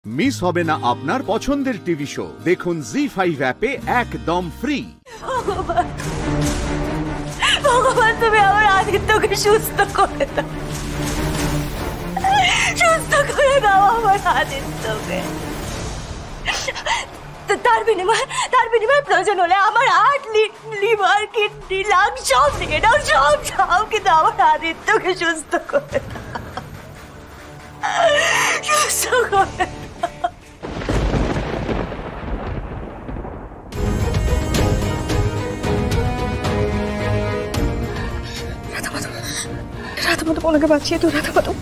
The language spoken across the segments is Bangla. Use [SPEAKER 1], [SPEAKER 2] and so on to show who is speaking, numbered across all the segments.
[SPEAKER 1] মিস হবে না আপনার পছন্দের টিভি শো। দেখুন জি5 অ্যাপে একদম ফ্রি।
[SPEAKER 2] ভগবান তুমি আমার আদিত্যকে সুস্থ করে দাও, সুস্থ করে দাও আমার আদিত্যকে। তার বিনিময়ে প্রয়োজন হলে আমার হার্ট, লিভার, কিডনি, লাং সব নিয়ে নাও, সব কিন্তু আমার আদিত্যকে সুস্থ করে দাও, সুস্থ করে দাও। রাধামাধব ওনাকে বাঁচিয়ে তো, রাধামাধব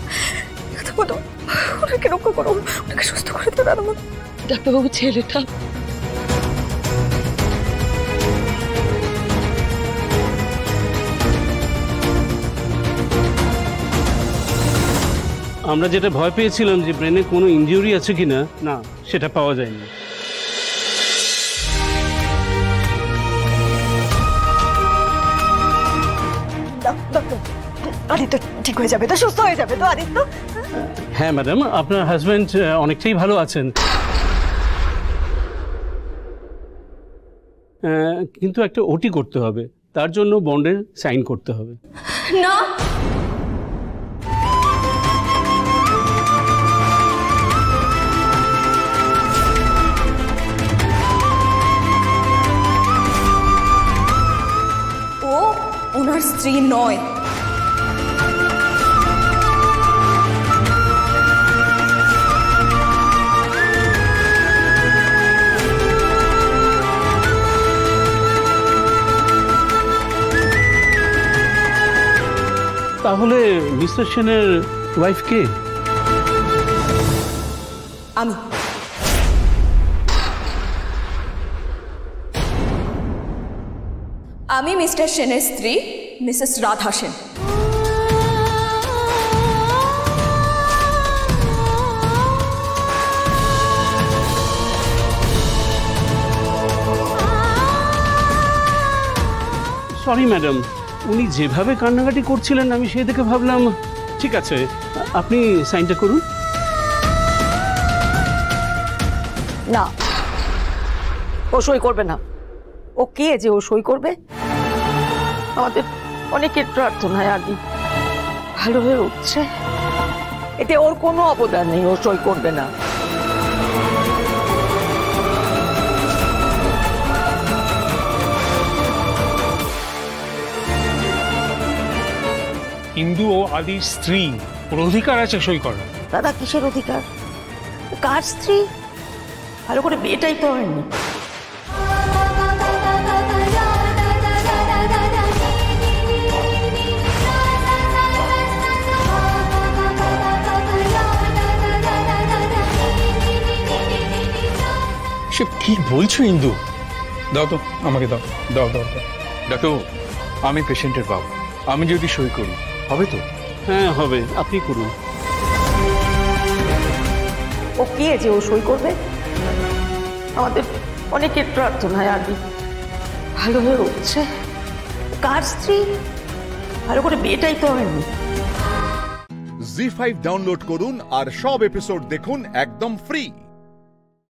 [SPEAKER 2] ওনাকে রক্ষা করো, ওনাকে সুস্থ করে দাও রাধামাধব। ডাক্তারবাবু ছেলেটা
[SPEAKER 3] আমরা যেটা ভয় পেয়েছিলাম যে ব্রেনে কোনো ইনজুরি আছে কিনা, না সেটা পাওয়া যায়নি।
[SPEAKER 2] আদিত্য ঠিক হয়ে যাবে তো, সুস্থ হয়ে যাবে তো আদিত্য?
[SPEAKER 3] হ্যাঁ ম্যাডাম, আপনার হাজব্যান্ড অনেকটাই ভালো আছেন, কিন্তু একটা ওটি করতে হবে, তার জন্য বন্ডের সাইন করতে হবে।
[SPEAKER 2] না, ও ওনার স্ত্রী নয়।
[SPEAKER 3] তাহলে মিস্টার সেনের ওয়াইফ কে?
[SPEAKER 2] আমি মিস্টার সেনের স্ত্রী, Mrs Radha Sen.
[SPEAKER 3] Sorry madam, উনি যেভাবে কান্নাকাটি করছিলেন আমি সেই দেখে ভাবলাম ঠিক আছে আপনি সাইনটা করুন।
[SPEAKER 2] না, ও সই করবে না। ও কে যে ও সই করবে? আমাদের অনেকের প্রার্থনায় আদি ভালো হয়ে উঠছে, এতে ওর কোনো অবদান নেই, ও সই করবে না।
[SPEAKER 4] ইন্দু ও আদির স্ত্রী, ওর অধিকার আছে সই করার।
[SPEAKER 2] দাদা কিসের অধিকার? কার স্ত্রী? ভালো করে বিয়েটাই তো হয়নি।
[SPEAKER 4] সব কি বলছো ইন্দু? দাও তো, আমাকে দাও দাও দাও দাও।
[SPEAKER 5] ডাক্তার, আমি পেশেন্টের বাবা, আমি যদি সই করি হবে তো?
[SPEAKER 3] হ্যাঁ হবে, আপনি করুন।
[SPEAKER 2] ও কে যে ও সই করবে? আমাদের অনেকের প্রার্থনায় আদি ভালো হয়ে উঠছে। কার স্ত্রী? ভালো করে বিয়েটাই তো হয়নি।
[SPEAKER 1] জি5 ডাউনলোড করুন আর সব এপিসোড দেখুন একদম ফ্রি।